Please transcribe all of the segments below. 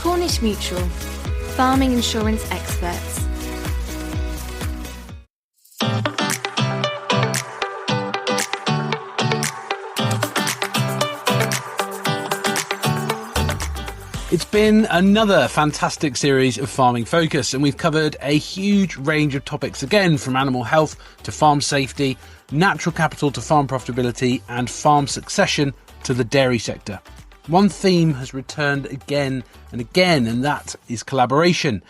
Cornish Mutual, farming insurance experts. It's been another fantastic series of Farming Focus, and we've covered a huge range of topics again, from animal health to farm safety, natural capital to farm profitability, and farm succession to the dairy sector. One theme has returned again and again, and that is collaboration.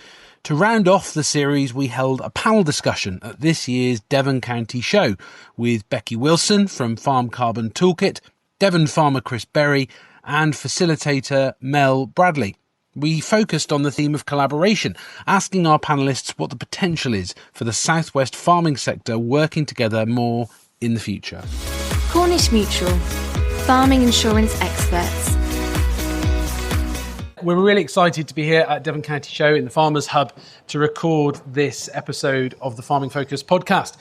To round off the series, we held a panel discussion at this year's Devon County Show with Becky Willson from Farm Carbon Toolkit, Devon farmer Chris Berry, and facilitator Mel Bradley. We focused on the theme of collaboration, asking our panellists what the potential is for the southwest farming sector working together more in the future. Cornish Mutual, farming insurance experts. We're really excited to be here at Devon County Show in the Farmers Hub to record this episode of the Farming Focus podcast.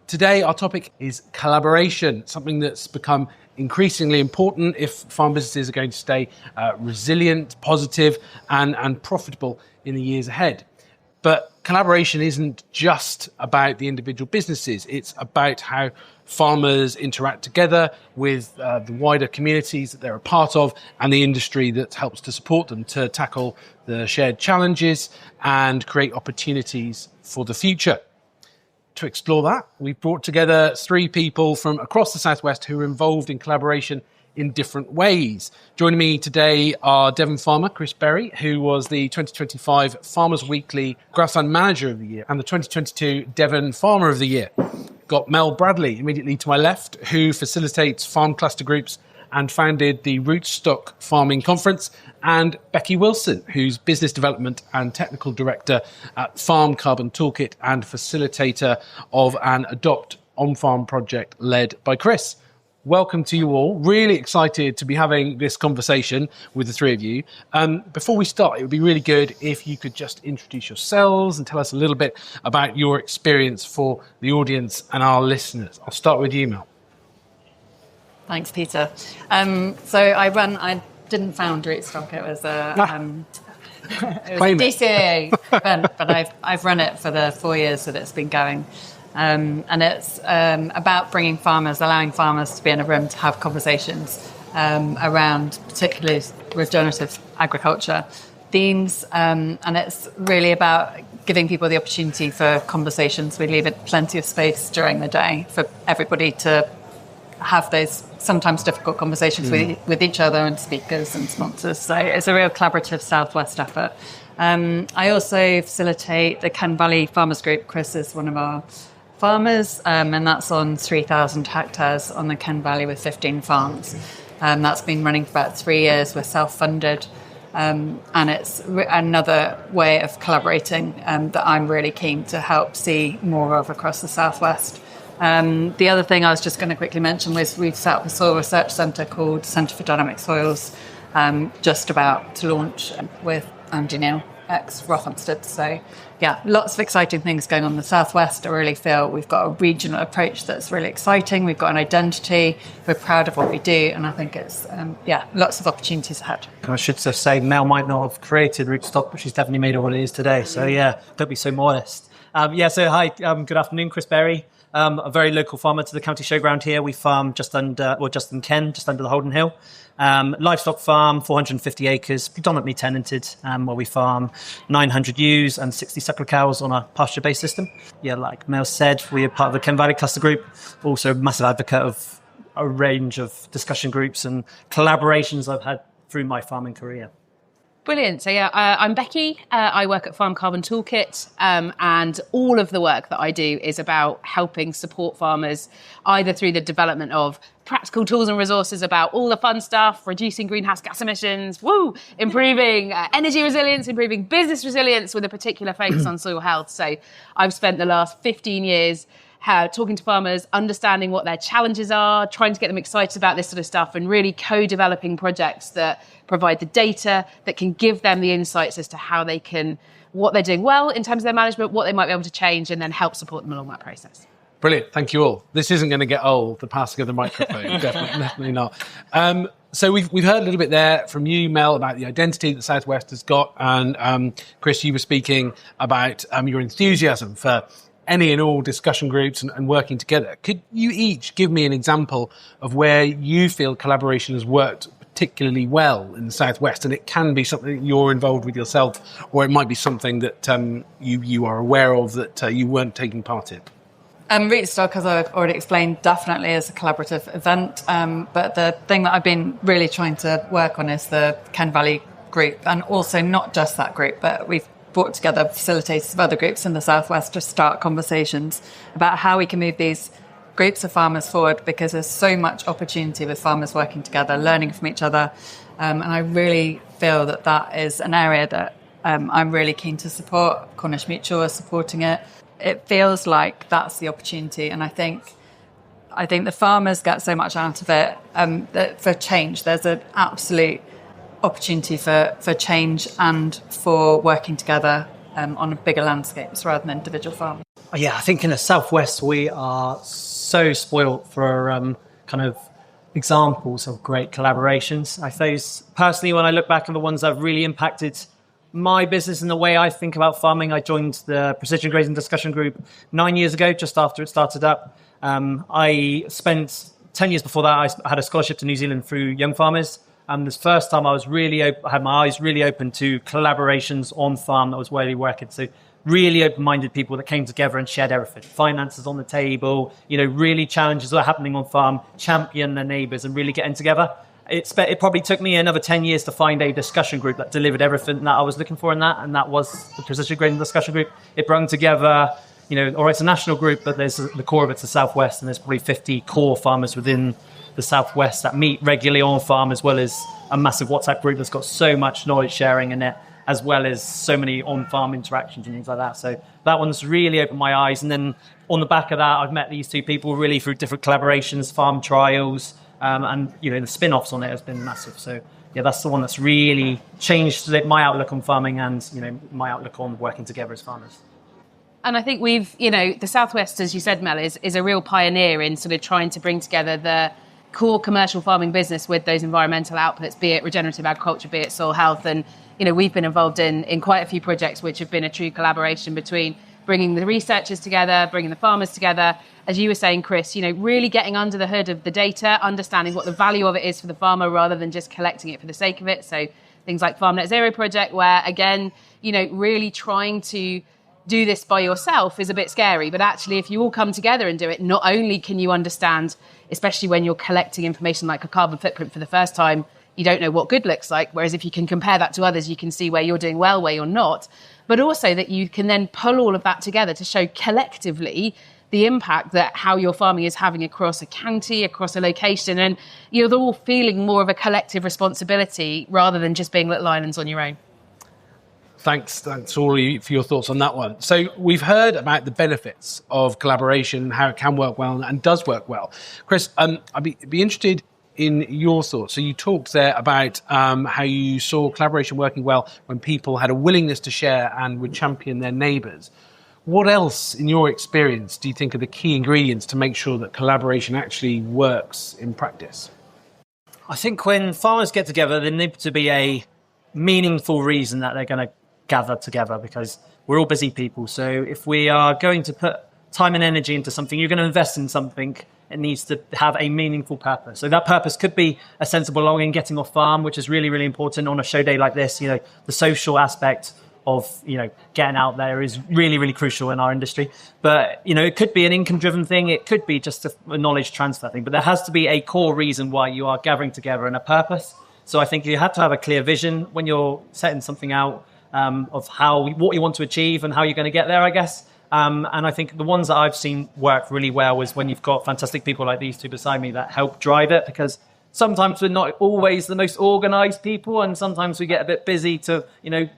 Today, our topic is collaboration, something that's become increasingly important if farm businesses are going to stay resilient, positive and profitable in the years ahead. But collaboration isn't just about the individual businesses. It's about how farmers interact together with the wider communities that they're a part of and the industry that helps to support them to tackle the shared challenges and create opportunities for the future. To explore that, we've brought together three people from across the Southwest who are involved in collaboration in different ways. Joining me today are Devon farmer Chris Berry, who was the 2025 Farmers Weekly Grassland Manager of the Year and the 2022 Devon Farmer of the Year. Got Mel Bradley immediately to my left, who facilitates farm cluster groups and founded the Rootstock Farming Conference, and Becky Willson, who's Business Development and Technical Director at Farm Carbon Toolkit and facilitator of an Adopt on-farm project led by Chris. Welcome to you all. Really excited to be having this conversation with the three of you. Before we start, it would be really good if you could just introduce yourselves and tell us a little bit about your experience for the audience and our listeners. I'll start with you, Mel. Thanks, Peter. I didn't found Rootstock. It was a DCA event, but I've run it for the 4 years that it's been going. And it's about allowing farmers to be in a room to have conversations around particularly regenerative agriculture themes. And it's really about giving people the opportunity for conversations. We leave it plenty of space during the day for everybody to have those sometimes difficult conversations with each other and speakers and sponsors. So it's a real collaborative Southwest effort. I also facilitate the Ken Valley Farmers Group. Chris is one of our farmers, and that's on 3,000 hectares on the Ken Valley with 15 farms. That's been running for about 3 years. We're self-funded, and it's another way of collaborating that I'm really keen to help see more of across the Southwest. The other thing I was just going to quickly mention was we've set up a soil research centre called Centre for Dynamic Soils, just about to launch with Andy Neal, ex-Rothamsted. So, yeah, lots of exciting things going on in the Southwest. I really feel we've got a regional approach that's really exciting. We've got an identity. We're proud of what we do. And I think it's, lots of opportunities ahead. I should just say Mel might not have created Rootstock, but she's definitely made it what it is today. So, don't be so modest. Hi, good afternoon, Chris Berry. A very local farmer to the county showground here. We farm just under the Holden Hill. Livestock farm, 450 acres, predominantly tenanted, where we farm 900 ewes and 60 suckler cows on a pasture-based system. Yeah, like Mel said, we are part of the Ken Valley Cluster Group, also a massive advocate of a range of discussion groups and collaborations I've had through my farming career. Brilliant. So I'm Becky. I work at Farm Carbon Toolkit, and all of the work that I do is about helping support farmers either through the development of practical tools and resources about all the fun stuff, reducing greenhouse gas emissions, improving energy resilience, improving business resilience with a particular focus on soil health. So I've spent the last 15 years talking to farmers, understanding what their challenges are, trying to get them excited about this sort of stuff, and really co-developing projects that provide the data that can give them the insights as to what they're doing well in terms of their management, what they might be able to change, and then help support them along that process. Brilliant. Thank you all. This isn't going to get old, the passing of the microphone. Definitely not. So we've heard a little bit there from you, Mel, about the identity that Southwest has got. And Chris, you were speaking about your enthusiasm for any and all discussion groups and working together. Could you each give me an example of where you feel collaboration has worked particularly well in the Southwest? And it can be something that you're involved with yourself, or it might be something that you are aware of that you weren't taking part in. Rootstock, as I've already explained, definitely is a collaborative event. But the thing that I've been really trying to work on is the Ken Valley group, and also not just that group, but we've brought together facilitators of other groups in the Southwest to start conversations about how we can move these groups of farmers forward, because there's so much opportunity with farmers working together, learning from each other. And I really feel that that is an area that I'm really keen to support. Cornish Mutual is supporting it. It feels like that's the opportunity. And I think the farmers get so much out of it that for change. There's an absolute opportunity for change and for working together on bigger landscapes rather than individual farms. Yeah, I think in the Southwest we are so spoilt for kind of examples of great collaborations. I suppose personally, when I look back on the ones that have really impacted my business and the way I think about farming, I joined the Precision Grazing Discussion Group 9 years ago, just after it started up. I spent 10 years before that, I had a scholarship to New Zealand through Young Farmers. This first time I was I had my eyes really open to collaborations on farm that was really working. So really open-minded people that came together and shared everything. Finances on the table, really challenges that are happening on farm, champion their neighbours and really getting together. It probably took me another 10 years to find a discussion group that delivered everything that I was looking for in that, and that was the Precision Grading Discussion Group. It brought together, it's a national group, but there's the core of it's the Southwest, and there's probably 50 core farmers within the Southwest that meet regularly on farm, as well as a massive WhatsApp group that's got so much knowledge sharing in it, as well as so many on-farm interactions and things like that. So that one's really opened my eyes. And then on the back of that, I've met these two people really through different collaborations, farm trials, and the spin-offs on it has been massive. So yeah, that's the one that's really changed my outlook on farming and my outlook on working together as farmers. And I think the Southwest, as you said, Mel, is a real pioneer in sort of trying to bring together the core commercial farming business with those environmental outputs, be it regenerative agriculture, be it soil health. And, we've been involved in quite a few projects which have been a true collaboration between bringing the researchers together, bringing the farmers together. As you were saying, Chris, really getting under the hood of the data, understanding what the value of it is for the farmer rather than just collecting it for the sake of it. So things like Farm Net Zero project, where, again, really trying to do this by yourself is a bit scary. But actually, if you all come together and do it, not only can you understand, especially when you're collecting information like a carbon footprint for the first time, you don't know what good looks like. Whereas if you can compare that to others, you can see where you're doing well, where you're not. But also that you can then pull all of that together to show collectively the impact that how your farming is having across a county, across a location. And you're all feeling more of a collective responsibility rather than just being little islands on your own. Thanks all of you for your thoughts on that one. So we've heard about the benefits of collaboration, how it can work well and does work well. Chris, I'd be interested in your thoughts. So you talked there about how you saw collaboration working well when people had a willingness to share and would champion their neighbours. What else, in your experience, do you think are the key ingredients to make sure that collaboration actually works in practice? I think when farmers get together, there needs to be a meaningful reason that they're going to gather together, because we're all busy people. So if we are going to put time and energy into something, you're going to invest in something, it needs to have a meaningful purpose. So that purpose could be a sense of belonging, getting off farm, which is really, really important on a show day like this. The social aspect of, getting out there is really, really crucial in our industry. But, it could be an income-driven thing. It could be just a knowledge transfer thing. But there has to be a core reason why you are gathering together and a purpose. So I think you have to have a clear vision when you're setting something out, of what you want to achieve and how you're going to get there, I guess. And I think the ones that I've seen work really well is when you've got fantastic people like these two beside me that help drive it, because sometimes we're not always the most organised people, and sometimes we get a bit busy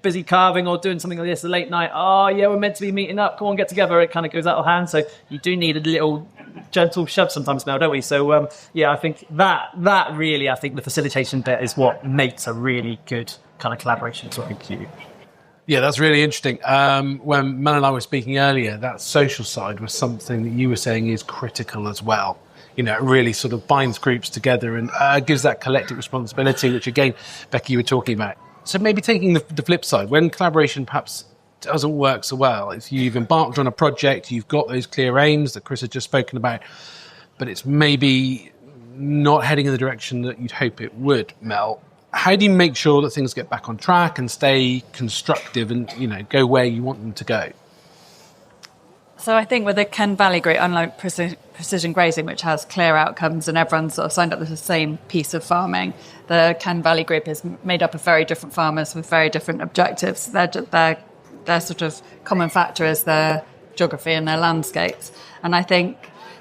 busy carving or doing something like this, a late night. Oh, yeah, we're meant to be meeting up. Come on, get together. It kind of goes out of hand. So you do need a little gentle shove sometimes now, don't we? So, I think that really, I think the facilitation bit is what makes a really good kind of collaboration. So thank you. Yeah, that's really interesting. When Mel and I were speaking earlier, that social side was something that you were saying is critical as well. You know, it really sort of binds groups together and gives that collective responsibility, which again, Becky, you were talking about. So maybe taking the flip side, when collaboration perhaps doesn't work so well, if you've embarked on a project, you've got those clear aims that Chris has just spoken about, but it's maybe not heading in the direction that you'd hope it would, Mel. How do you make sure that things get back on track and stay constructive and, you know, go where you want them to go? So I think with the Ken Valley Group, unlike precision grazing, which has clear outcomes and everyone's sort of signed up to the same piece of farming, the Ken Valley Group is made up of very different farmers with very different objectives. Their sort of common factor is their geography and their landscapes. And I think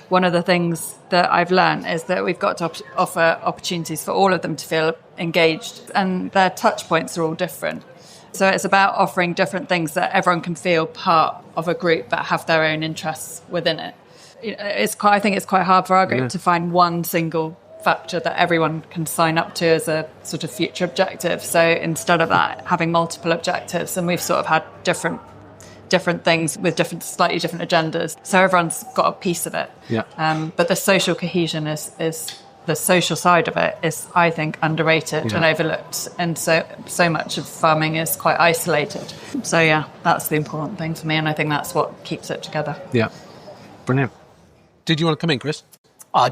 one of the things that I've learned is that we've got to offer opportunities for all of them to feel engaged, and their touch points are all different. So it's about offering different things that everyone can feel part of a group but have their own interests within it. I think it's quite hard for our group to find one single factor that everyone can sign up to as a sort of future objective. So instead of that, having multiple objectives, and we've sort of had different things with slightly different agendas. So everyone's got a piece of it. Yeah. But the social cohesion is the social side of it is, I think, underrated and overlooked. And so much of farming is quite isolated. So yeah, that's the important thing for me, and I think that's what keeps it together. Yeah. Brilliant. Did you want to come in, Chris?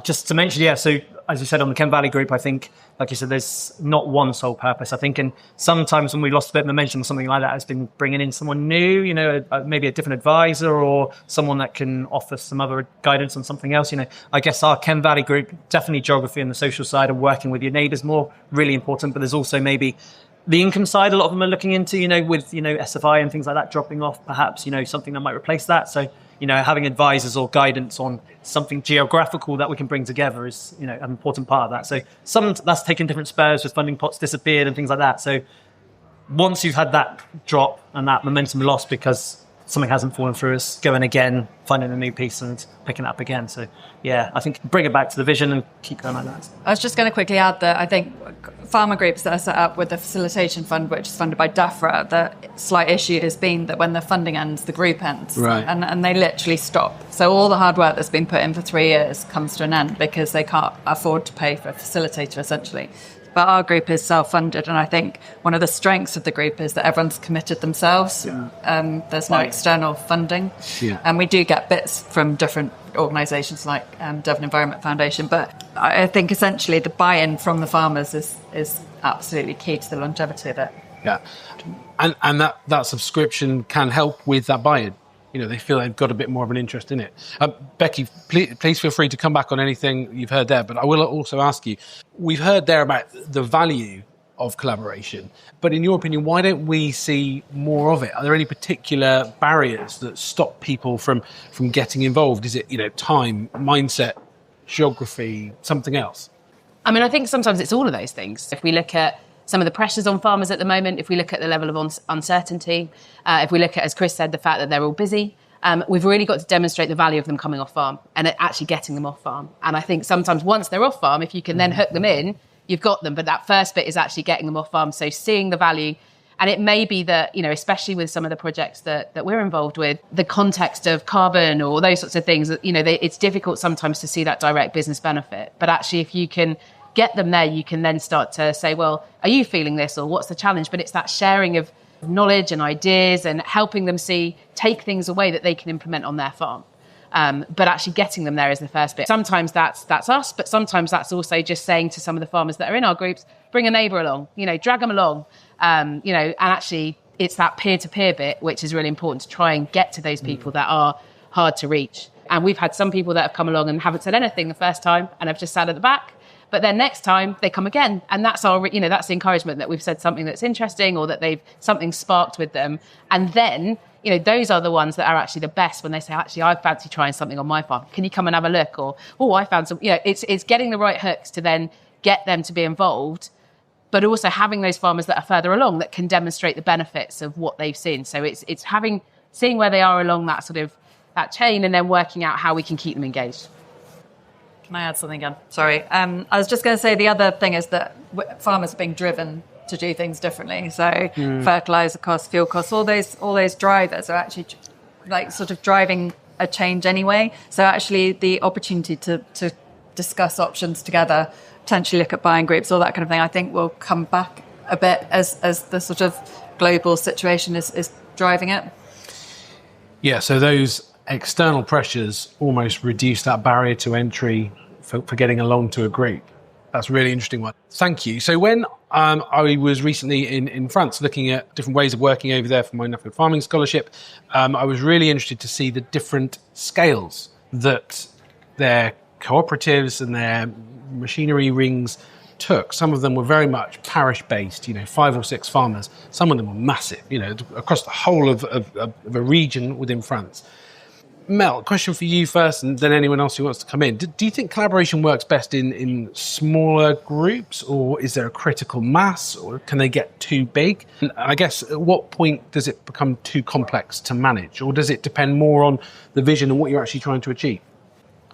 Just to mention, so as you said, on the Ken Valley Group, I think, like you said, there's not one sole purpose. I think, and sometimes when we lost a bit of momentum or something like that, it's been bringing in someone new, you know, maybe a different advisor or someone that can offer some other guidance on something else. You know, I guess our Ken Valley Group, definitely geography and the social side and working with your neighbours more, really important. But there's also maybe the income side. A lot of them are looking into, you know, with, you know, SFI and things like that dropping off, perhaps, you know, something that might replace that. So, you know, having advisors or guidance on something geographical that we can bring together is, you know, an important part of that. So that's taken different spurs with funding pots disappeared and things like that. So once you've had that drop and that momentum lost because something hasn't fallen through, is going again, finding a new piece and picking it up again. So yeah, I think bring it back to the vision and keep going like that. I was just going to quickly add that I think farmer groups that are set up with the facilitation fund, which is funded by DAFRA, the slight issue has been that when the funding ends, the group ends. Right. And they literally stop. So all the hard work that's been put in for 3 years comes to an end because they can't afford to pay for a facilitator, essentially. But our group is self-funded, and I think one of the strengths of the group is that everyone's committed themselves. Yeah. There's no external funding. Yeah. And we do get bits from different organisations like Devon Environment Foundation, but I think essentially the buy-in from the farmers is absolutely key to the longevity of it. Yeah, and that subscription can help with that buy-in. You know, they feel they've got a bit more of an interest in it. Becky, please feel free to come back on anything you've heard there, but I will also ask you, we've heard there about the value of collaboration, but in your opinion, why don't we see more of it? Are there any particular barriers that stop people from getting involved? Is it, you know, time, mindset, geography, something else? I mean, I think sometimes it's all of those things. If we look at some of the pressures on farmers at the moment, if we look at the level of uncertainty, if we look at, as Chris said, the fact that they're all busy, we've really got to demonstrate the value of them coming off farm and actually getting them off farm. And I think sometimes once they're off farm, if you can then hook them in, you've got them. But that first bit is actually getting them off farm. So seeing the value. And it may be that, you know, especially with some of the projects that we're involved with, the context of carbon or those sorts of things, you know, it's difficult sometimes to see that direct business benefit. But actually, if you can get them there, you can then start to say, well, are you feeling this or what's the challenge? But it's that sharing of knowledge and ideas and helping them take things away that they can implement on their farm. But actually getting them there is the first bit. Sometimes that's us, but sometimes that's also just saying to some of the farmers that are in our groups, bring a neighbour along, you know, drag them along, you know, and actually it's that peer-to-peer bit, which is really important to try and get to those people that are hard to reach. And we've had some people that have come along and haven't said anything the first time and have just sat at the back. But then next time they come again, and that's that's the encouragement that we've said something that's interesting or that they've something sparked with them. And then, you know, those are the ones that are actually the best when they say, actually, I fancy trying something on my farm. Can you come and have a look? Or, I found some, you know, it's getting the right hooks to then get them to be involved, but also having those farmers that are further along that can demonstrate the benefits of what they've seen. So it's seeing where they are along that sort of that chain and then working out how we can keep them engaged. Can I add something again? Sorry. I was just going to say the other thing is that farmers are being driven to do things differently. So fertilizer costs, fuel costs, all those drivers are actually like sort of driving a change anyway. So actually the opportunity to discuss options together, potentially look at buying groups, all that kind of thing, I think will come back a bit as the sort of global situation is driving it. Yeah, so those external pressures almost reduce that barrier to entry for getting along to a group. That's a really interesting one. Thank you. So when I was recently in France looking at different ways of working over there for my Nuffield Farming Scholarship, I was really interested to see the different scales that their cooperatives and their machinery rings took. Some of them were very much parish-based, 5 or 6 farmers. Some of them were massive, across the whole of a region within France. Mel, question for you first, and then anyone else who wants to come in. Do you think collaboration works best in smaller groups, or is there a critical mass, or can they get too big? And I guess at what point does it become too complex to manage, or does it depend more on the vision and what you're actually trying to achieve?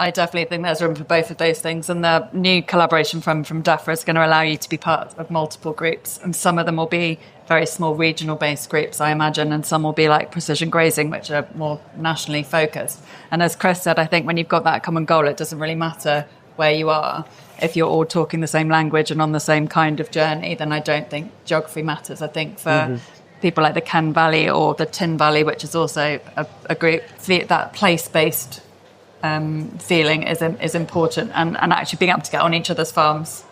I definitely think there's room for both of those things, and the new collaboration from DAFRA is going to allow you to be part of multiple groups, and some of them will be very small regional-based groups, I imagine, and some will be like precision grazing, which are more nationally focused. And as Chris said, I think when you've got that common goal, it doesn't really matter where you are. If you're all talking the same language and on the same kind of journey, then I don't think geography matters. I think for people like the Ken Valley or the Tin Valley, which is also a group, that place-based feeling is important, and actually being able to get on each other's farms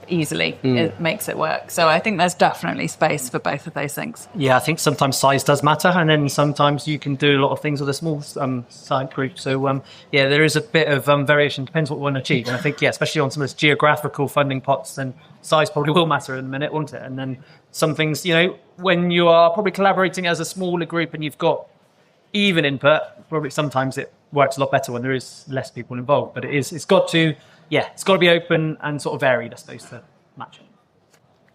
easily, it makes it work. So I think there's definitely space for both of those things. Yeah, I think sometimes size does matter, and then sometimes you can do a lot of things with a small side group. So there is a bit of variation, depends what we want to achieve. And I think, especially on some of those geographical funding pots, then size probably will matter in a minute, won't it? And then some things, when you are probably collaborating as a smaller group and you've got even input, probably sometimes it works a lot better when there is less people involved. But it's got to be open and sort of varied, I suppose, to match it.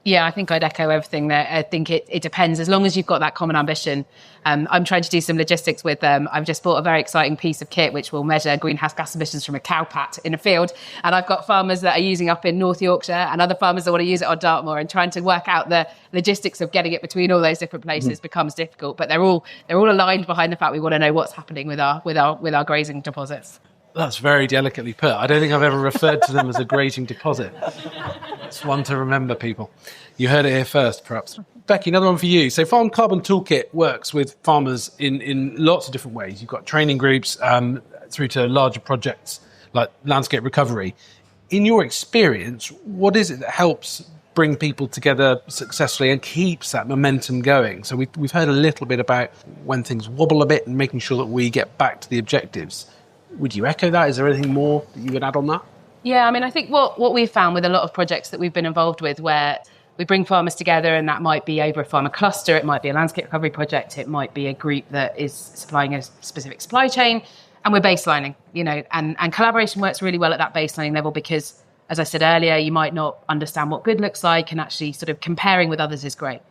Yeah, I think I'd echo everything there. I think it depends. As long as you've got that common ambition. I'm trying to do some logistics with them. I've just bought a very exciting piece of kit which will measure greenhouse gas emissions from a cow pat in a field. And I've got farmers that are using up in North Yorkshire and other farmers that want to use it on Dartmoor, and trying to work out the logistics of getting it between all those different places becomes difficult. But they're all aligned behind the fact we want to know what's happening with our grazing deposits. That's very delicately put. I don't think I've ever referred to them as a grazing deposit. It's one to remember, people. You heard it here first, perhaps. Becky, another one for you. So Farm Carbon Toolkit works with farmers in lots of different ways. You've got training groups through to larger projects like landscape recovery. In your experience, what is it that helps bring people together successfully and keeps that momentum going? So we've heard a little bit about when things wobble a bit and making sure that we get back to the objectives. Would you echo that? Is there anything more that you would add on that? Yeah, I mean, I think what we've found with a lot of projects that we've been involved with, where we bring farmers together, and that might be over a farmer cluster, it might be a landscape recovery project, it might be a group that is supplying a specific supply chain, and we're baselining, and collaboration works really well at that baselining level because, as I said earlier, you might not understand what good looks like, and actually sort of comparing with others is great.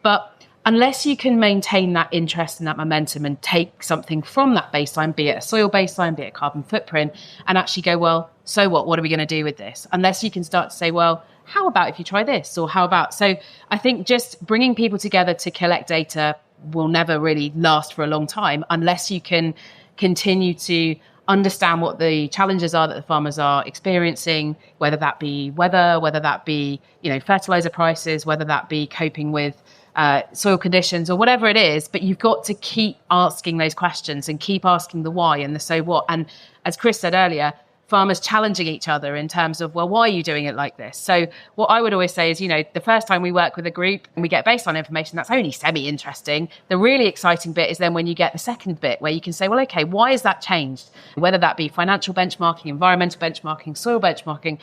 But unless you can maintain that interest and that momentum and take something from that baseline, be it a soil baseline, be it a carbon footprint, and actually go, well, so what are we going to do with this? Unless you can start to say, well, how about if you try this? Or how about? So I think just bringing people together to collect data will never really last for a long time unless you can continue to understand what the challenges are that the farmers are experiencing, whether that be weather, whether that be, fertilizer prices, whether that be coping with soil conditions or whatever it is. But you've got to keep asking those questions and keep asking the why and the so what. And as Chris said earlier, farmers challenging each other in terms of, well, why are you doing it like this? So what I would always say is, the first time we work with a group and we get baseline information, that's only semi-interesting. The really exciting bit is then when you get the second bit where you can say, well, okay, why has that changed? Whether that be financial benchmarking, environmental benchmarking, soil benchmarking,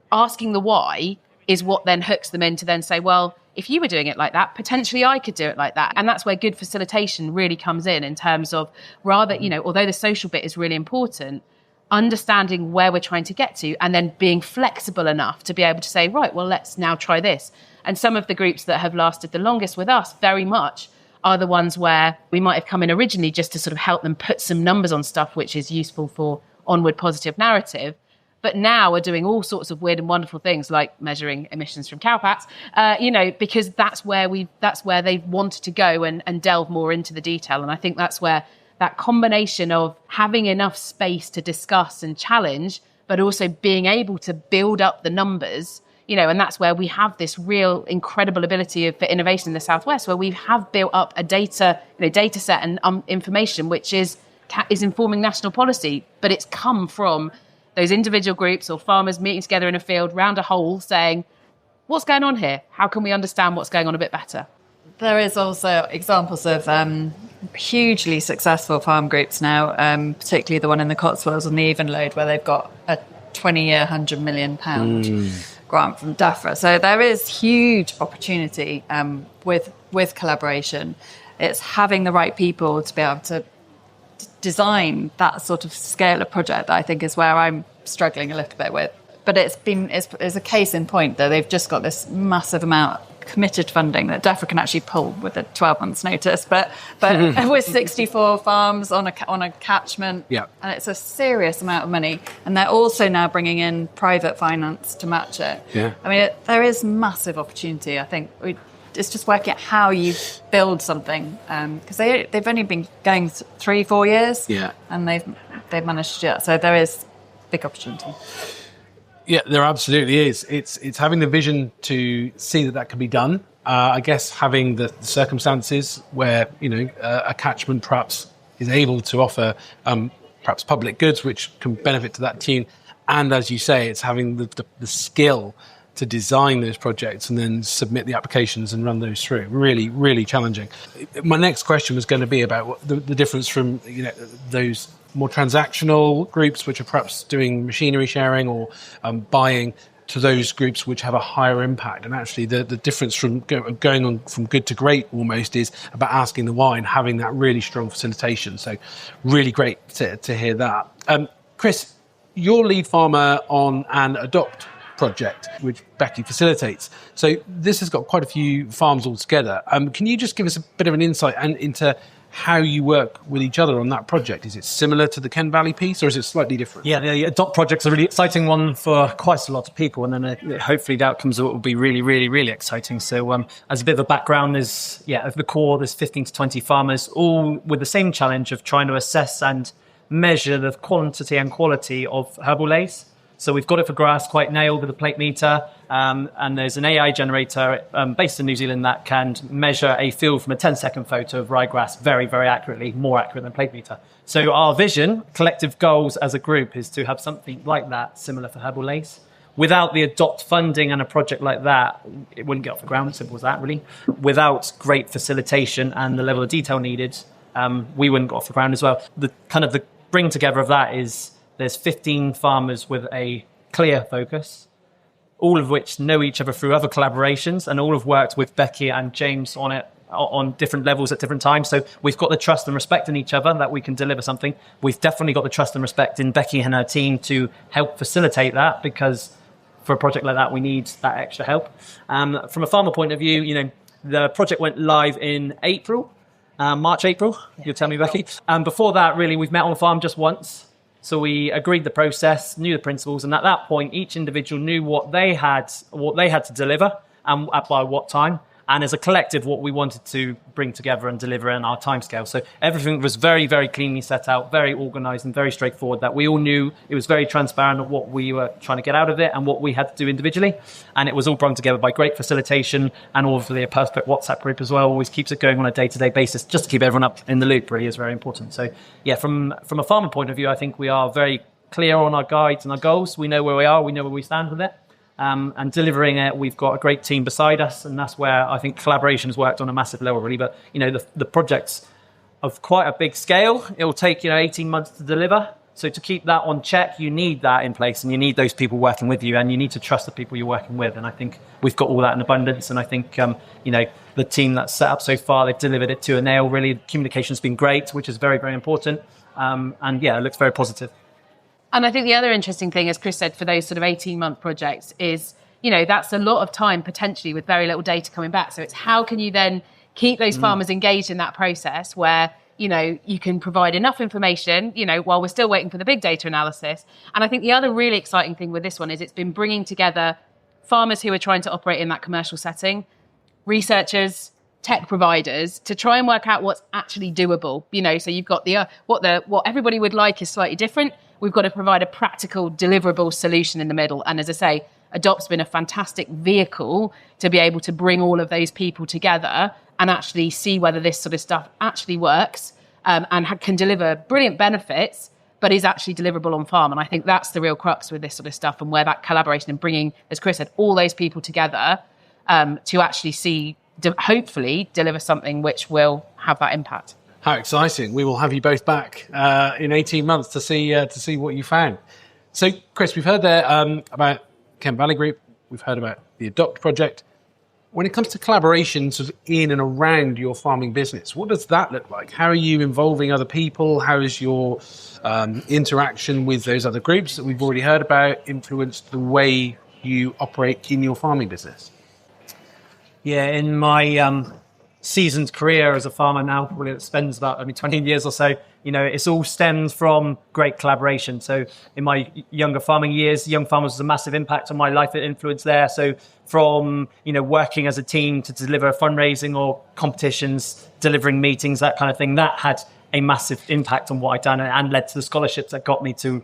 asking the why is what then hooks them in to then say, well, if you were doing it like that, potentially I could do it like that. And that's where good facilitation really comes in terms of rather, although the social bit is really important, understanding where we're trying to get to and then being flexible enough to be able to say, right, well, let's now try this. And some of the groups that have lasted the longest with us very much are the ones where we might have come in originally just to sort of help them put some numbers on stuff which is useful for onward positive narrative. but now are doing all sorts of weird and wonderful things like measuring emissions from cowpats, because that's where they've wanted to go and delve more into the detail. And I think that's where that combination of having enough space to discuss and challenge, but also being able to build up the numbers, and that's where we have this real incredible ability for innovation in the Southwest, where we have built up a data set and information which is informing national policy, but it's come from those individual groups or farmers meeting together in a field round a hole saying, what's going on here? How can we understand what's going on a bit better? There is also examples of hugely successful farm groups now, particularly the one in the Cotswolds on the Even Load, where they've got a 20-year, £100 million grant from DAFRA. So there is huge opportunity with collaboration. It's having the right people to be able to design that sort of scale of project that I think is where I'm struggling a little bit with. But it's a case in point that they've just got this massive amount committed funding that DAFRA can actually pull with a 12 months notice, but with 64 farms on a catchment, and it's a serious amount of money, and they're also now bringing in private finance to match it. I mean, there is massive opportunity. I think it's just working out how you build something, because they've only been going 3-4 years, and they've managed to do it. So there is big opportunity. Yeah, there absolutely is. It's having the vision to see that can be done. I guess having the circumstances where a catchment perhaps is able to offer perhaps public goods which can benefit to that tune, and as you say, it's having the skill to design those projects and then submit the applications and run those through. Really, really challenging. My next question was going to be about the difference from those more transactional groups which are perhaps doing machinery sharing or buying, to those groups which have a higher impact. And actually the difference from going on from good to great almost is about asking the why and having that really strong facilitation. So really great to hear that. Chris, you're lead farmer on an Adopt project, which Becky facilitates. So this has got quite a few farms all together. Can you just give us a bit of an insight into how you work with each other on that project? Is it similar to the Ken Valley piece, or is it slightly different? Yeah, the Adopt project's a really exciting one for quite a lot of people, and then hopefully the outcomes will be really, really, really exciting. So as a bit of a background, at the core, there's 15 to 20 farmers, all with the same challenge of trying to assess and measure the quantity and quality of herbal lace. So we've got it for grass quite nailed with a plate meter, and there's an AI generator based in New Zealand that can measure a field from a 10-second photo of ryegrass very, very accurately, more accurate than plate meter. So our vision, collective goals as a group, is to have something like that, similar for herbal lace. Without the Adopt funding and a project like that, it wouldn't get off the ground, simple as that, really. Without great facilitation and the level of detail needed, we wouldn't get off the ground as well. The bring together of that is there's 15 farmers with a clear focus, all of which know each other through other collaborations, and all have worked with Becky and James on it on different levels at different times. So we've got the trust and respect in each other that we can deliver something. We've definitely got the trust and respect in Becky and her team to help facilitate that, because for a project like that, we need that extra help. From a farmer point of view, the project went live in March, April. You'll tell me, Becky. Before that, really, we've met on the farm just once. So we agreed the process, knew the principles, and at that point, each individual knew what they had to deliver and by what time. And as a collective, what we wanted to bring together and deliver in our timescale. So everything was very, very cleanly set out, very organised and very straightforward, that we all knew. It was very transparent of what we were trying to get out of it and what we had to do individually. And it was all brought together by great facilitation, and all of the perfect WhatsApp group as well always keeps it going on a day-to-day basis, just to keep everyone up in the loop, really is very important. So yeah, from a farmer point of view, I think we are very clear on our guides and our goals. We know where we are, we know where we stand with it. And delivering it, we've got a great team beside us, and that's where I think collaboration has worked on a massive level, really. But the project's of quite a big scale. It will take 18 months to deliver. So to keep that on check, you need that in place, and you need those people working with you, and you need to trust the people you're working with. And I think we've got all that in abundance. And I think the team that's set up so far, they've delivered it to a nail. Really, communication's been great, which is very, very important. And it looks very positive. And I think the other interesting thing, as Chris said, for those sort of 18-month projects is, that's a lot of time potentially with very little data coming back. So it's how can you then keep those farmers engaged in that process where, you can provide enough information, while we're still waiting for the big data analysis. And I think the other really exciting thing with this one is it's been bringing together farmers who are trying to operate in that commercial setting, researchers, tech providers, to try and work out what's actually doable. So you've got what everybody would like is slightly different. We've got to provide a practical, deliverable solution in the middle. And as I say, Adopt's been a fantastic vehicle to be able to bring all of those people together and actually see whether this sort of stuff actually works, and can deliver brilliant benefits, but is actually deliverable on farm. And I think that's the real crux with this sort of stuff, and where that collaboration and bringing, as Chris said, all those people together to actually hopefully deliver something which will have that impact. How exciting. We will have you both back in 18 months to see what you found. So, Chris, we've heard there about Kent Valley Group. We've heard about the Adopt project. When it comes to collaboration sort of in and around your farming business, what does that look like? How are you involving other people? How is your interaction with those other groups that we've already heard about influenced the way you operate in your farming business? Yeah, in my seasoned career as a farmer now, probably it spends about 20 years or so, it's all stems from great collaboration. So in my younger farming years, Young Farmers was a massive impact on my life, it influenced there. So from, working as a team to deliver fundraising or competitions, delivering meetings, that kind of thing, that had a massive impact on what I'd done and led to the scholarships that got me to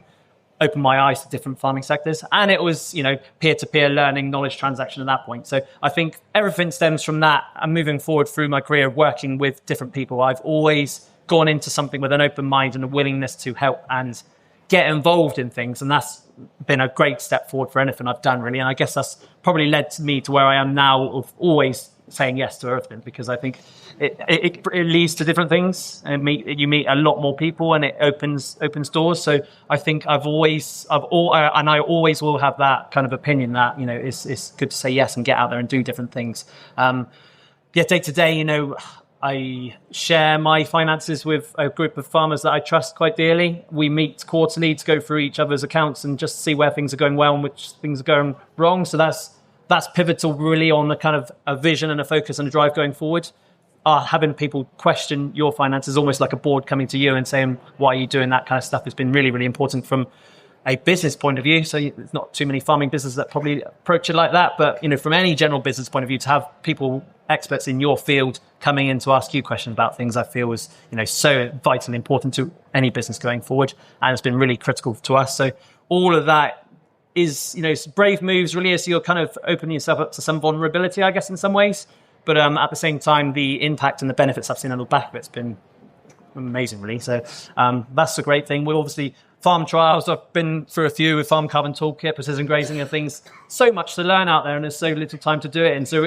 open my eyes to different farming sectors. And it was, peer-to-peer learning, knowledge transaction at that point. So I think everything stems from that. And moving forward through my career, working with different people, I've always gone into something with an open mind and a willingness to help and get involved in things. And that's been a great step forward for anything I've done, really. And I guess that's probably led to me to where I am now, of always saying yes to everything, because I think it leads to different things, and you meet a lot more people, and it opens doors. So I think I always will have that kind of opinion that it's good to say yes and get out there and do different things. Day to day, I share my finances with a group of farmers that I trust quite dearly. We meet quarterly to go through each other's accounts and just see where things are going well and which things are going wrong. So that's pivotal, really, on the kind of a vision and a focus and a drive going forward. Having people question your finances, almost like a board coming to you and saying, why are you doing that kind of stuff, has been really, really important from a business point of view. So there's not too many farming businesses that probably approach it like that. But, from any general business point of view, to have people, experts in your field, coming in to ask you questions about things, I feel was, so vitally important to any business going forward. And it's been really critical to us. So all of that is, brave moves, really, as you're kind of opening yourself up to some vulnerability, I guess, in some ways. But at the same time, the impact and the benefits I've seen on the back of it's been amazing, really. So that's a great thing. We're obviously farm trials. I've been through a few with Farm Carbon Toolkit, precision grazing and things. So much to learn out there, and there's so little time to do it. And so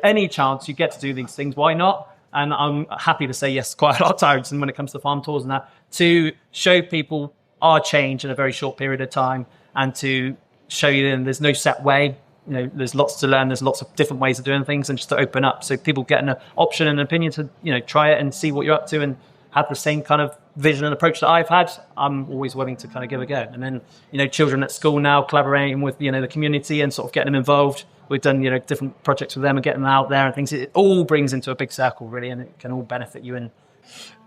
any chance you get to do these things, why not? And I'm happy to say yes quite a lot of times. And when it comes to farm tours and that, to show people our change in a very short period of time, and to show you that there's no set way. There's lots to learn. There's lots of different ways of doing things, and just to open up so people get an option and an opinion to, try it and see what you're up to and have the same kind of vision and approach that I've had. I'm always willing to kind of give a go. And then, children at school now, collaborating with, the community and sort of getting them involved. We've done, different projects with them and getting them out there and things. It all brings into a big circle, really, and it can all benefit you. And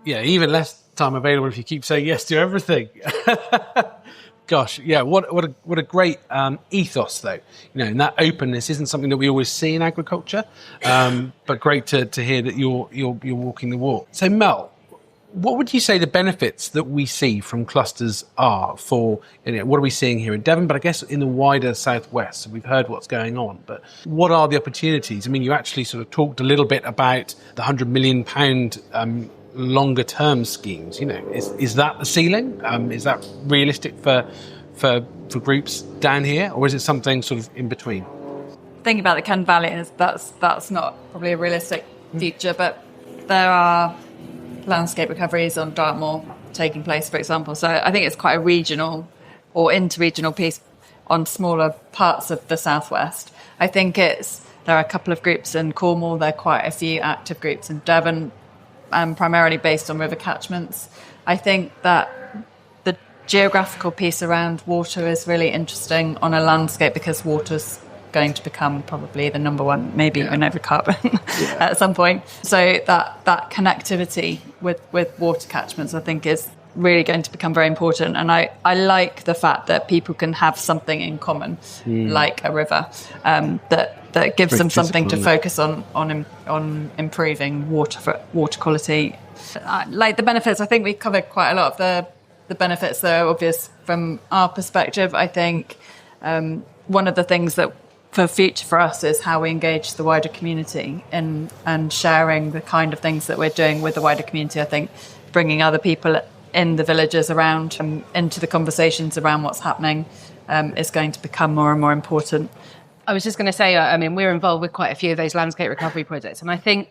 yeah, even less time available if you keep saying yes to everything. Gosh, yeah, what a great ethos, though. And that openness isn't something that we always see in agriculture, but great to hear that you're walking the walk. So, Mel, what would you say the benefits that we see from clusters are for, what are we seeing here in Devon, but I guess in the wider Southwest? So we've heard what's going on, but what are the opportunities? I mean, you actually sort of talked a little bit about the £100 million longer term schemes. Is that the ceiling? Is that realistic for groups down here, or is it something sort of in between? Thinking about the Kent Valley, that's not probably a realistic future, but there are landscape recoveries on Dartmoor taking place, for example. So I think it's quite a regional or interregional piece on smaller parts of the Southwest. I think there are a couple of groups in Cornwall. There are quite a few active groups in Devon, primarily based on river catchments. I think that the geographical piece around water is really interesting on a landscape, because water's going to become probably the number one, maybe even over carbon at some point. So that connectivity with water catchments, I think, is really going to become very important. And I like the fact that people can have something in common, like a river, that gives them something to focus on improving water quality. Like the benefits, I think we covered quite a lot of the benefits that are obvious from our perspective. I think one of the things that for future for us is how we engage the wider community and sharing the kind of things that we're doing with the wider community. I think bringing other people in the villages around into the conversations around what's happening is going to become more and more important. I was just going to say, I mean, we're involved with quite a few of those landscape recovery projects, and I think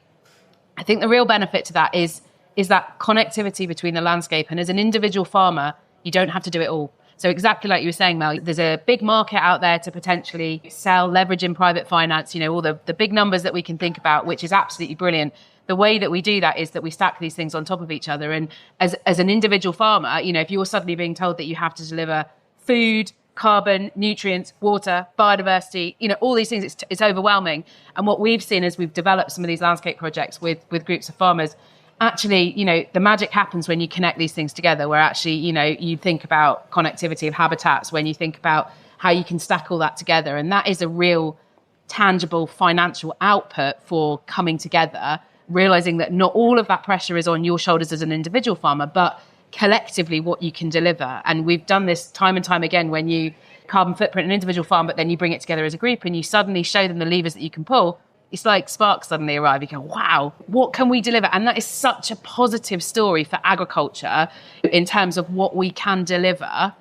the real benefit to that is that connectivity between the landscape, and as an individual farmer, you don't have to do it all. So exactly like you were saying, Mel, there's a big market out there to potentially sell, leverage in private finance, all the big numbers that we can think about, which is absolutely brilliant. The way that we do that is that we stack these things on top of each other. And as an individual farmer, if you're suddenly being told that you have to deliver food, carbon, nutrients, water, biodiversity, all these things, it's overwhelming. And what we've seen as we've developed some of these landscape projects with groups of farmers, actually, the magic happens when you connect these things together, where actually, you think about connectivity of habitats, when you think about how you can stack all that together. And that is a real tangible financial output for coming together, realizing that not all of that pressure is on your shoulders as an individual farmer, but collectively what you can deliver. And we've done this time and time again when you carbon footprint an individual farm, but then you bring it together as a group and you suddenly show them the levers that you can pull. It's like sparks suddenly arrive. You go, wow, what can we deliver? And that is such a positive story for agriculture in terms of what we can deliver.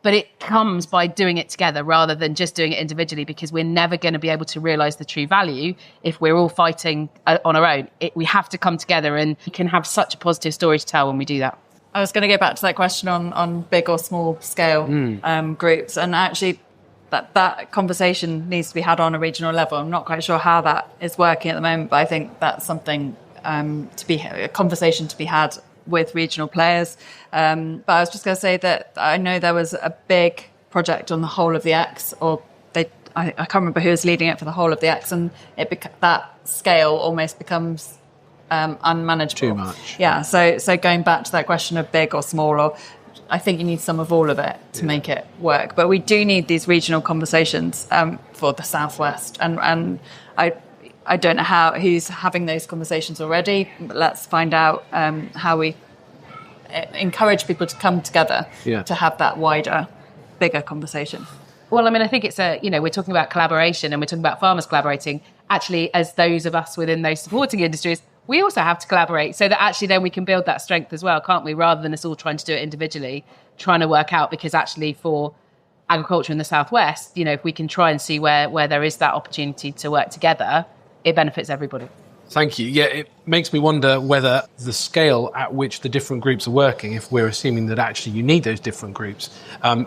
But it comes by doing it together rather than just doing it individually, because we're never going to be able to realise the true value if we're all fighting on our own. We have to come together, and you can have such a positive story to tell when we do that. I was going to go back to that question on big or small scale groups, and actually that conversation needs to be had on a regional level. I'm not quite sure how that is working at the moment, but I think that's something a conversation to be had with regional players. But I was just going to say that I know there was a big project on the whole of the X, I can't remember who was leading it for the whole of the X, and that scale almost becomes unmanageable. Too much. Yeah. So going back to that question of big or small, or I think you need some of all of it to make it work. But we do need these regional conversations for the Southwest, and I don't know who's having those conversations already, but let's find out how we encourage people to come together to have that wider, bigger conversation. Well, I mean, I think it's we're talking about collaboration and we're talking about farmers collaborating. Actually, as those of us within those supporting industries, we also have to collaborate so that actually then we can build that strength as well, can't we? Rather than us all trying to do it individually, trying to work out, because actually for agriculture in the Southwest, if we can try and see where there is that opportunity to work together, it benefits everybody. Thank you. Yeah, it makes me wonder whether the scale at which the different groups are working, if we're assuming that actually you need those different groups,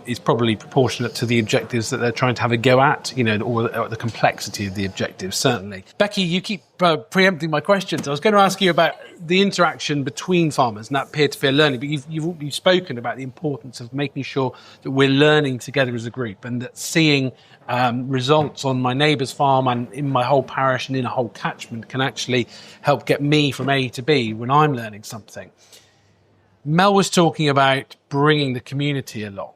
is probably proportionate to the objectives that they're trying to have a go at, or the complexity of the objectives, certainly. Becky, you keep preempting my questions. I was going to ask you about the interaction between farmers and that peer-to-peer learning, but you've spoken about the importance of making sure that we're learning together as a group, and that seeing results on my neighbour's farm and in my whole parish and in a whole catchment can actually help get me from A to B when I'm learning something. Mel was talking about bringing the community along.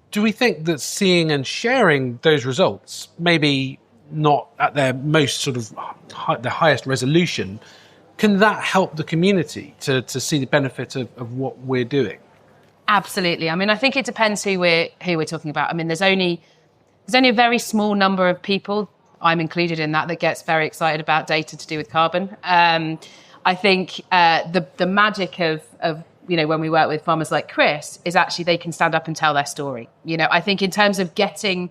Do we think that seeing and sharing those results, maybe not at their most sort of the highest resolution, can that help the community to see the benefit of what we're doing? Absolutely. I mean, I think it depends who we're talking about. I mean, there's only a very small number of people, I'm included in that gets very excited about data to do with carbon. I think the magic of when we work with farmers like Chris is actually they can stand up and tell their story. I think in terms of getting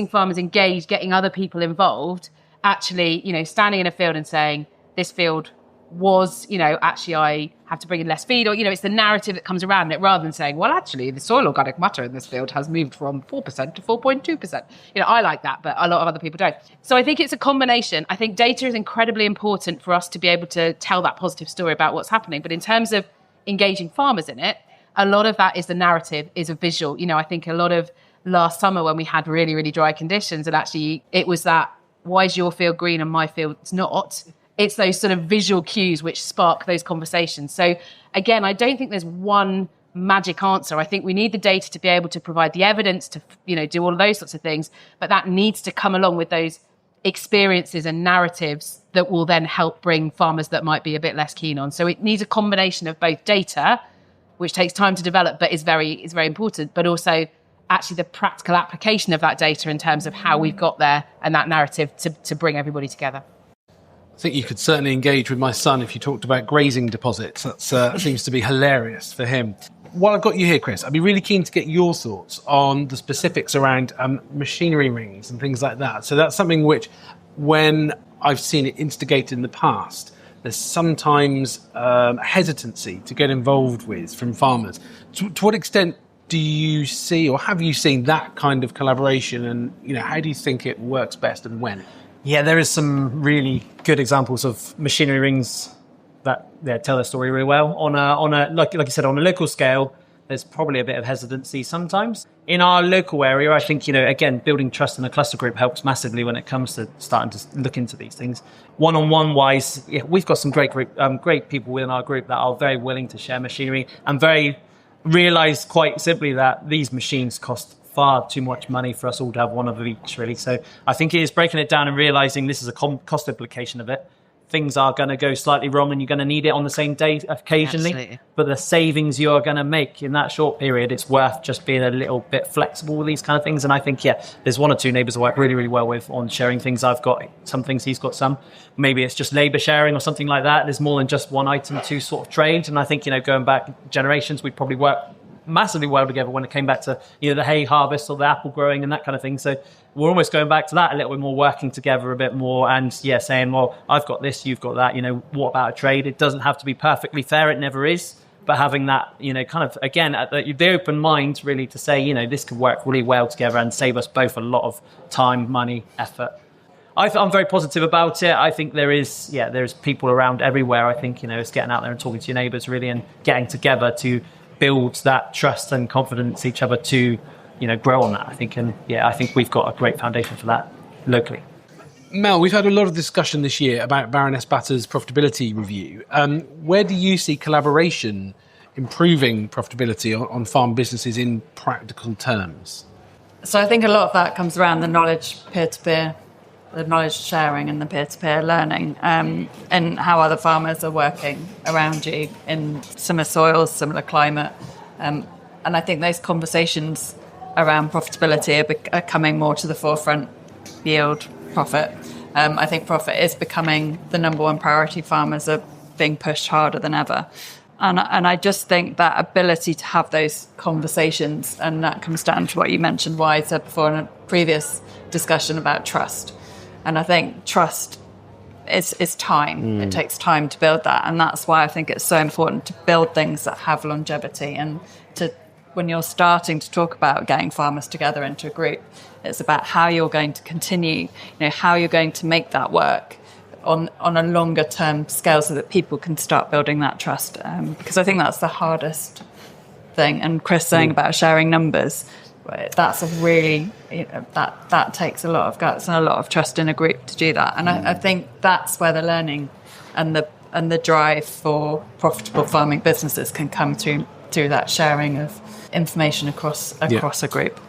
farmers engaged, getting other people involved, actually, standing in a field and saying, this field was, actually I have to bring in less feed, or, it's the narrative that comes around it, rather than saying, well, actually, the soil organic matter in this field has moved from 4% to 4.2%. I like that, but a lot of other people don't. So I think it's a combination. I think data is incredibly important for us to be able to tell that positive story about what's happening. But in terms of engaging farmers in it, a lot of that is the narrative, is a visual. I think a lot of last summer when we had really, really dry conditions. And actually it was that, why is your field green and my field's not? It's those sort of visual cues which spark those conversations. So again, I don't think there's one magic answer. I think we need the data to be able to provide the evidence to, do all of those sorts of things. But that needs to come along with those experiences and narratives that will then help bring farmers that might be a bit less keen on. So it needs a combination of both data, which takes time to develop, but is very important, but also actually the practical application of that data in terms of how we've got there and that narrative to bring everybody together. I think you could certainly engage with my son if you talked about grazing deposits. That seems to be hilarious for him. While I've got you here, Chris, I'd be really keen to get your thoughts on the specifics around machinery rings and things like that. So that's something which, when I've seen it instigated in the past, there's sometimes hesitancy to get involved with from farmers. To what extent do you see, or have you seen that kind of collaboration, and how do you think it works best and when? Yeah, there is some really good examples of machinery rings that tell their story really well. On a like you said, on a local scale, there's probably a bit of hesitancy sometimes. In our local area, I think, again, building trust in a cluster group helps massively when it comes to starting to look into these things. One-on-one wise, we've got some great people within our group that are very willing to share machinery and realise quite simply that these machines cost far too much money for us all to have one of each, really. So I think it is breaking it down and realising this is a cost implication of it. Things are going to go slightly wrong and you're going to need it on the same day occasionally. Absolutely. But the savings you're going to make in that short period, it's worth just being a little bit flexible with these kind of things. And I think, there's one or two neighbours I work really, really well with on sharing things. I've got some things, he's got some. Maybe it's just labour sharing or something like that. There's more than just one item to sort of trade. And I think, going back generations, we probably work massively well together when it came back to the hay harvest or the apple growing and that kind of thing. So we're almost going back to that a little bit more, working together a bit more and saying, well, I've got this, you've got that, what about a trade? It doesn't have to be perfectly fair, it never is, but having that kind of, again, the open mind really to say, this could work really well together and save us both a lot of time, money, effort. I'm very positive about it. I think there's people around everywhere. I think it's getting out there and talking to your neighbours really and getting together to build that trust and confidence each other to, grow on that, I think. And I think we've got a great foundation for that locally. Mel, we've had a lot of discussion this year about Baroness Batter's profitability review. Where do you see collaboration improving profitability on farm businesses in practical terms? So I think a lot of that comes around the knowledge peer-to-peer, the knowledge sharing and the peer-to-peer learning, and how other farmers are working around you in similar soils, similar climate. And I think those conversations around profitability are coming more to the forefront. Yield, profit. I think profit is becoming the number one priority. Farmers are being pushed harder than ever. And I just think that ability to have those conversations, and that comes down to what you mentioned, why I said before in a previous discussion about trust. And I think trust is time. It takes time to build that. And that's why I think it's so important to build things that have longevity. And when you're starting to talk about getting farmers together into a group, it's about how you're going to continue, how you're going to make that work on a longer term scale so that people can start building that trust. Because I think that's the hardest thing. And Chris saying about sharing numbers, that's a really, that takes a lot of guts and a lot of trust in a group to do that. And I think that's where the learning and the drive for profitable farming businesses can come through that sharing of information across a group.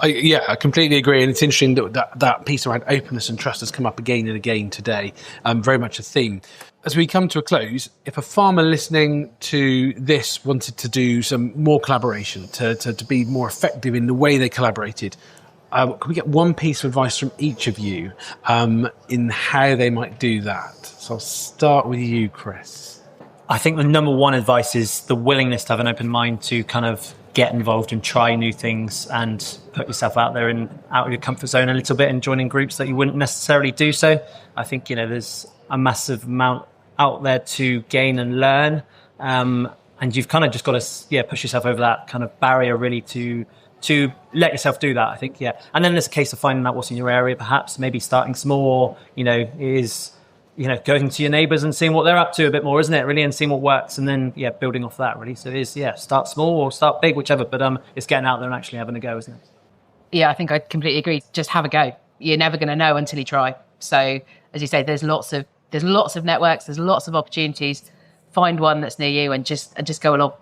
I completely agree, and it's interesting that piece around openness and trust has come up again and again today, very much a theme. As we come to a close, if a farmer listening to this wanted to do some more collaboration, to be more effective in the way they collaborated, can we get one piece of advice from each of you in how they might do that? So I'll start with you, Chris. I think the number one advice is the willingness to have an open mind to kind of get involved and try new things and put yourself out there and out of your comfort zone a little bit and joining groups that you wouldn't necessarily do so. I think, there's a massive amount out there to gain and learn. And you've kind of just got to, push yourself over that kind of barrier really to let yourself do that, I think, And then there's a case of finding out what's in your area, perhaps, maybe starting small, going to your neighbours and seeing what they're up to a bit more, isn't it, really, and seeing what works, and then, building off that, really. So it is, start small or start big, whichever, but it's getting out there and actually having a go, isn't it? Yeah, I think I completely agree. Just have a go. You're never going to know until you try. So, as you say, there's lots of networks, there's lots of opportunities. Find one that's near you and just go along.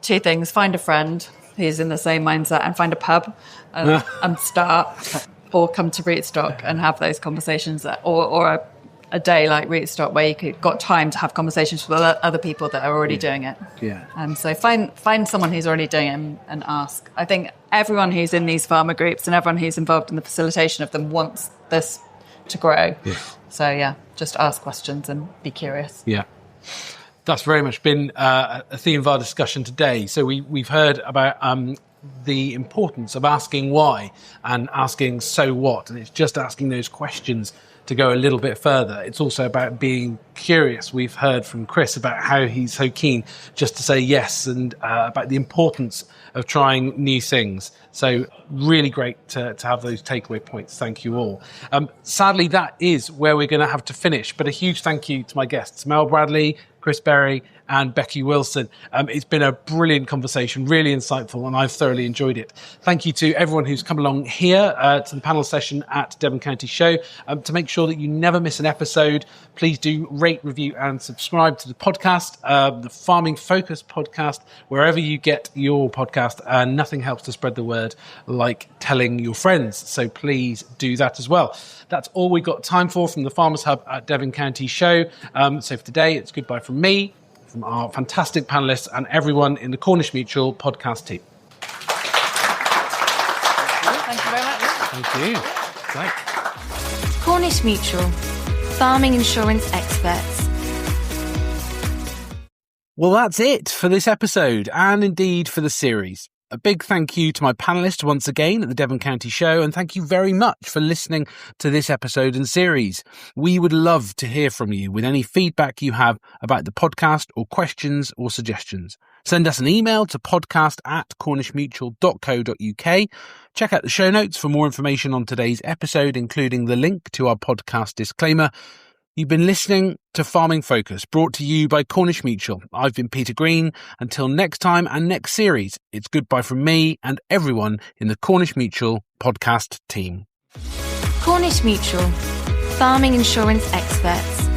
2 things: find a friend who's in the same mindset, and find a pub and start, or come to Rootstock and have those conversations, or a day like Rootstock where got time to have conversations with other people that are already doing it. Yeah. So find someone who's already doing it and ask. I think everyone who's in these farmer groups and everyone who's involved in the facilitation of them wants this to grow. Yeah. So just ask questions and be curious. Yeah. That's very much been a theme of our discussion today. So we've heard about the importance of asking why and asking so what, and it's just asking those questions to go a little bit further. It's also about being curious. We've heard from Chris about how he's so keen just to say yes, and about the importance of trying new things. So really great to have those takeaway points. Thank you all. Sadly, that is where we're going to have to finish, but a huge thank you to my guests, Mel Bradley, Chris Berry and Becky Willson. It's been a brilliant conversation, really insightful, and I've thoroughly enjoyed it. Thank you to everyone who's come along here to the panel session at Devon County Show. To make sure that you never miss an episode, please do rate, review and subscribe to the podcast, the Farming Focus podcast, wherever you get your podcast. Nothing helps to spread the word like telling your friends, so please do that as well. That's all we've got time for from the Farmers Hub at Devon County Show. So for today, it's goodbye from me, from our fantastic panellists and everyone in the Cornish Mutual podcast team. Thank you very much. Thank you. Great. Cornish Mutual, farming insurance experts. Well, that's it for this episode, and indeed for the series. A big thank you to my panellists once again at the Devon County Show, and thank you very much for listening to this episode and series. We would love to hear from you with any feedback you have about the podcast, or questions or suggestions. Send us an email to podcast@cornishmutual.co.uk. Check out the show notes for more information on today's episode, including the link to our podcast disclaimer. You've been listening to Farming Focus, brought to you by Cornish Mutual. I've been Peter Green. Until next time and next series, it's goodbye from me and everyone in the Cornish Mutual podcast team. Cornish Mutual, farming insurance experts.